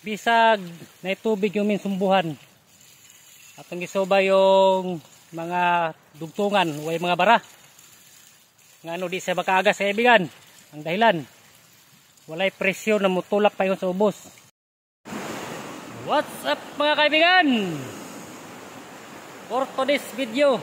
bisag na tubig yung minsumbuhan. Atong gisoba yung mga dugtungan o yung mga bara. Nga ano di siya makaagas sa ibigan. Ang dahilan, walay presyo na mutulak pa yun sa ubos. What's up mga kaibigan? For today's video,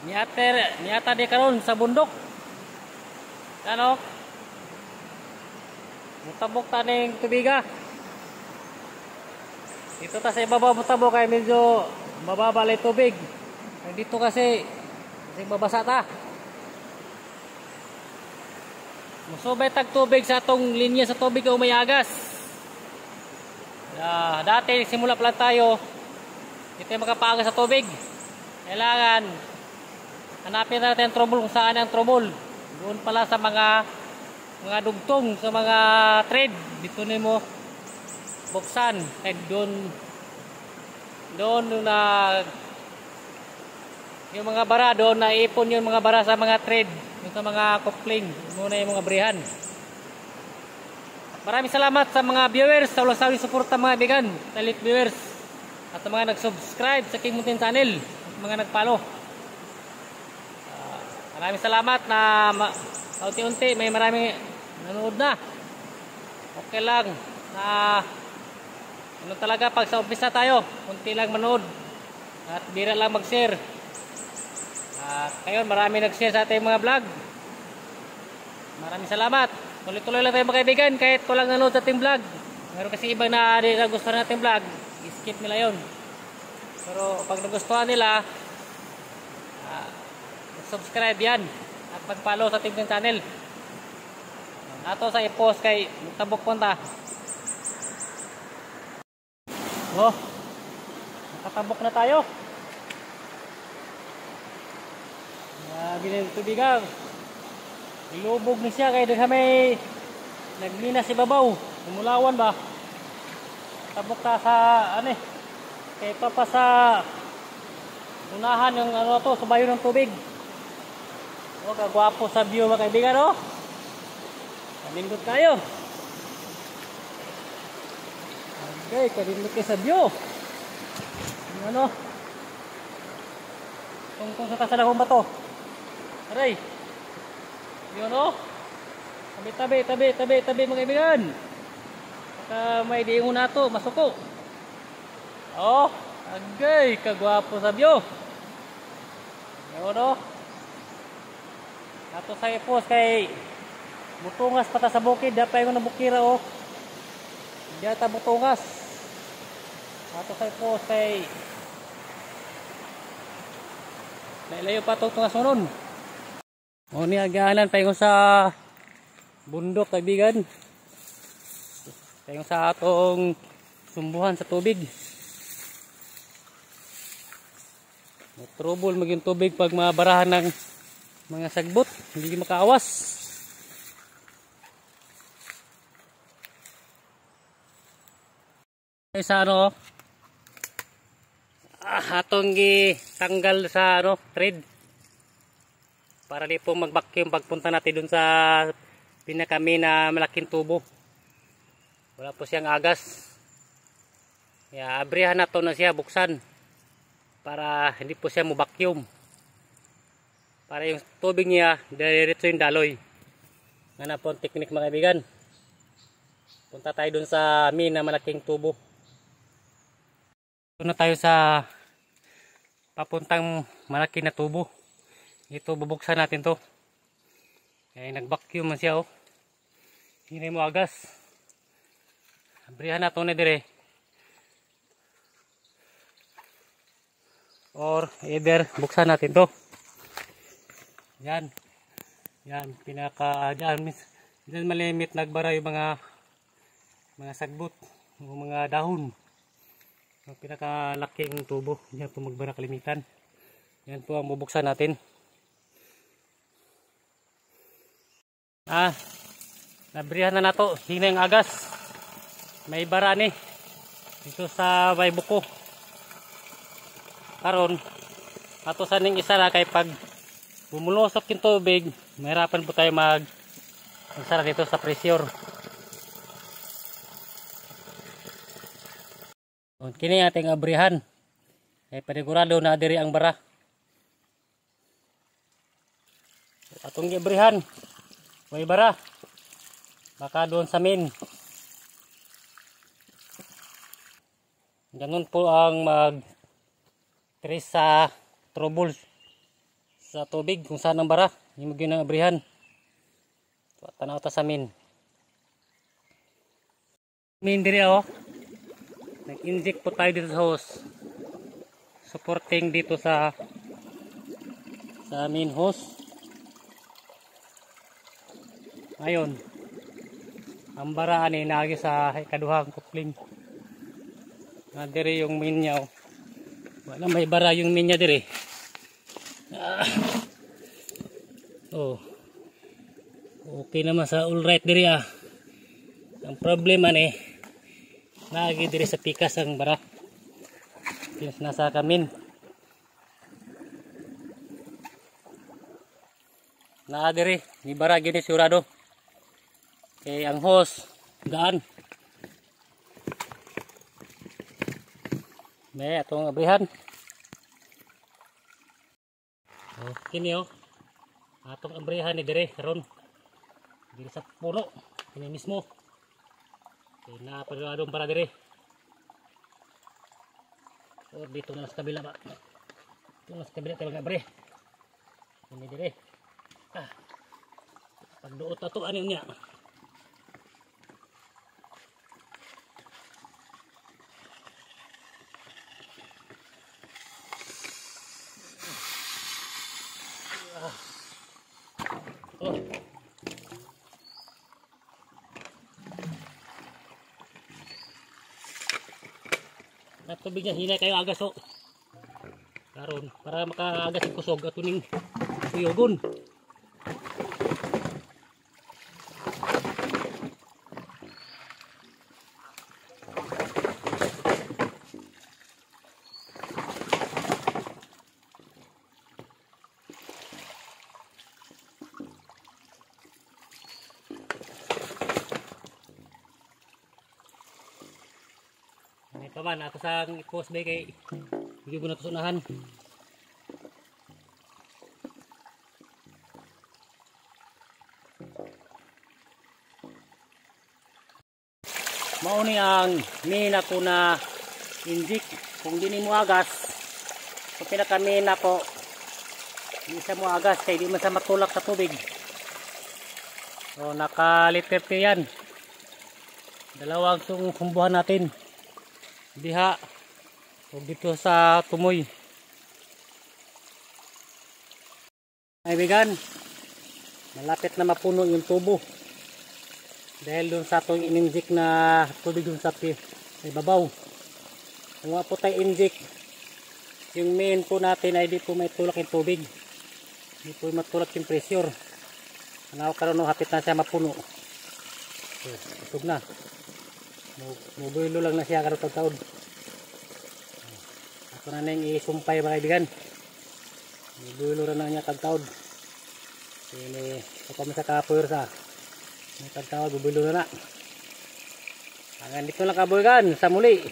niata di karon sa bundok. Ano? Mutabok taning tubiga. Dito ta sa ibabaw mutabok kay medyo mababa lang tubig. Dito kasi babasa ta. Musubay tag tubig sa atong linya sa tubig o may agas. Dati simula pa lang tayo, dito makapagas sa tubig. Kailangan hanapin natin ang trouble kung saan ang trouble. Doon pala sa mga dugtong, sa mga thread. Dito na mo buksan. Kahit doon na yung mga bara, doon na ipon yung mga bara sa mga thread. Yung sa mga kopling. Muna yung mga brihan. Maraming salamat sa mga viewers, sa walang sawing suporta mga kaibigan, sa elite viewers. At sa mga nag-subscribe sa King Mountain Channel. At mga nag-follow. Maraming salamat na unti-unti may maraming nanonood na. Okay lang na ano talaga pag sa umpisa tayo, unti lang manood at bira lang mag-share. Ngayon marami nag-share sa ating mga vlog. Maraming salamat. Tuloy-tuloy lang tayo mga kaibigan kahit walang nanood sa ating vlog. Meron kasi iba na di nagustuhan natin vlog, skip nila yon. Pero pag nagustuhan nila, subscribe yan at mag-follow sa ating channel. Ato sa i-post kay Tabok punta. Oh, nakatabok na tayo. Binili tubigang. Ilubog ni siya kay may naglinas si babaw. Umulawan ba? Tabok ta sa ano eh. Kay pa sa unahan yung ano to, subayo ng tubig. Oh, kagwapo sa view mga kaibigan, oh. Kalindot kayo. Okay, kalindot kayo sa view. Yung ano? Tungkong sa kasalahong ba to? Aray. Yun, oh. Tabi mga kaibigan. Baka may diingon na to, masuko. Oh, agay, kagwapo sa view. Yun, oh. Ato sa ipos kay butungas pata sa bukid, dapay ko na bukira, oh. Diyata butungas. Ato sa ipos kay lailayo pa itong tungas mo nun. O niaganan pa yung sa bundok kaibigan. Pa yung sa atong sumbuhan sa tubig. Trouble maging tubig pag mabarahan ng mga sagbot, hindi makaawas. Sa ano, atong gitanggal sa ano, thread para di po mag-vacuum pagpunta natin dun sa pinakami na malaking tubo. Wala po siyang agas. Kaya abrihan na to na siya buksan para hindi po siya mo-vacuum. Para yung tubig niya diretso yung daloy. Nga na po ang technique mga kaibigan. Punta tayo dun sa amin na malaking tubo. Doon na tayo sa papuntang malaki na tubo. Ito bubuksan natin to. Kaya nag-vacuum man siya, oh. Hindi mo agas. Abrihan na to na dire. Or either buksan natin to. Yan. Yan pinaka diyan malimit nagbara yung mga sagbot, mga dahon. Yung pinakalaking tubo, yan po magbara kalimitan. Yan po ang bubuksan natin. Nabrihan na nato, hina yung agas. May bara ni dito sa may buko. Karon ato sa ning isa na kay pag bumulusok yung tubig, mahirapan po tayo magsara dito sa pressure. Kini ating abrihan. Panigurado na diri ang bara. Atong giabrihan. May bara. Baka doon sa main. Ganun po ang mag-trace sa trouble sa tubig kung saan ang bara. Yung ginabrihan. So, tanaw ta sa main. Main diri oh. Nag-inject po tayo dito sa hose. Supporting dito sa main hose. Ngayon, ang bara ani naagi sa ikaduhang kupling. Na diri yung main niya oh. Wala may bara yung main niya diri. Oh. Okay naman sa all right diri ah. Ang problema ni naagi diri sa pikas ang bara. Yung nasa kamin. Naa diri, ni bara gini sigurado. Kay ang hose gaan. May atong abrihan. Oh, kini oh. Atong abrihan ni dire karon. Diri sa puno, kini mismo. Kay naa padadong para dire. O dito na sa kabila ba. Dito na sa kabila tayo mag-abre. Kini dire. Pagduot ato ano niya. Oh. Tubig niya hinay kayo agas oh. Karon para makaagas ang kusog at tuning tuyogon. Paman, ako sa post bay kay hindi ko na tusunahan. Mauni ang mina ko na inject. Kung di mo agas, kung pinaka-mina ko, hindi sa mo agas kay di man sa matulak sa tubig. So, naka-liter yan. Dalawang sumbuhan natin. Diha o dito sa tumoy. Kaibigan, malapit na mapuno yung tubo dahil dun sa itong in-inject na tubig dun sa ibabaw. Kung nga po tayo inject, yung main po natin ay di po may tulak yung tubig, di po matulak yung pressure. Ano karon hapit na siya mapuno. So, usog na. Mubuilo lang na siya karon taon. Ako na nang isumpay mga kaibigan. Mubuilo na niya taon. Ini ako sa kapoy sa. May taon bubuilo na. Hanggang dito lang kaboygan sa muli.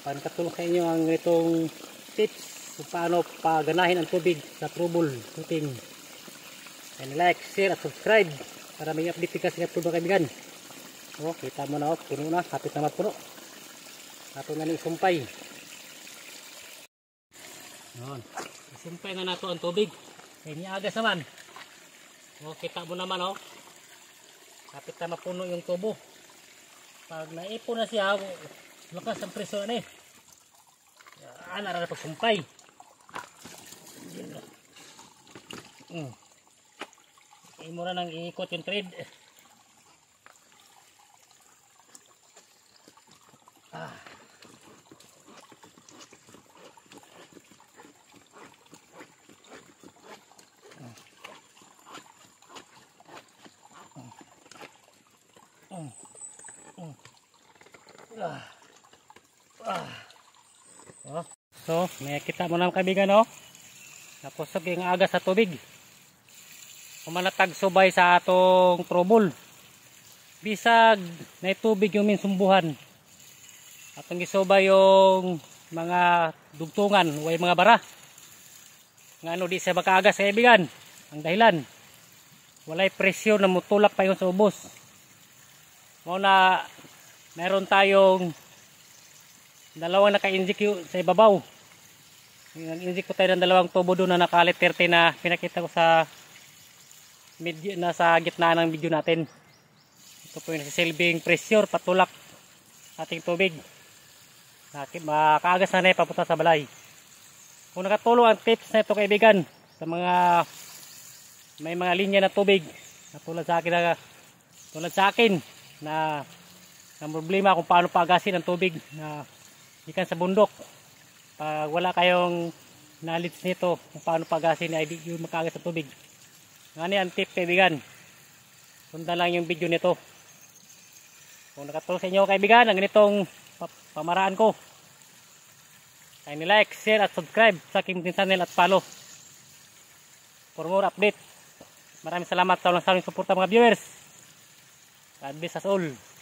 Pankatulong sa inyo ang itong tips kung paano paganahin ang tubig sa trouble shooting. And like, share at subscribe para may update ka sa mga kaibigan. Oh, kita mo na oh, puno na, kapit na mapuno. Ato na ni isumpay. Yon. Isumpay na nato ang tubig. Kaya niagas naman. Oh, kita mo naman oh. Kapit na mapuno yung tubo. Pag naipon na siya, lakas ang preso na eh. Ana na pagsumpay. Imo na nang iikot yung thread. So, may kita mo na kaibigan no. Napusog yung aga sa tubig. Kumanatag subay sa atong trouble. Bisag na tubig yung minsumbuhan. Atong gisuba yung mga dugtungan o yung mga bara. Nga ano di siya makaagas sa kaibigan. Ang dahilan, walay presyo na mutulak pa yun sa ubos. Mau na meron tayong dalawang naka-inject sa ibabaw. Nag-inject ko tayo ng dalawang tubo doon na nakalit 30 na pinakita ko sa nasa gitna ng video natin. Ito po yung nasisilbing pressure patulak ating tubig. Makaagas na papunta sa balay. Kung nakatulong ang tips na ito kaibigan sa mga may mga linya na tubig na tulad sa akin na problema kung paano paagasin ang tubig na ikan sa bundok. Pag wala kayong knowledge nito kung paano paagasin ay yung makaagas sa tubig. Ngani ang tip kaibigan. Sundan lang yung video nito. Kung nakatulong sa inyo kaibigan ang ganitong pamaraan ko, ay like, share at subscribe sa aking channel at follow for more update. Maraming salamat sa walang sawang suporta mga viewers. God bless us all.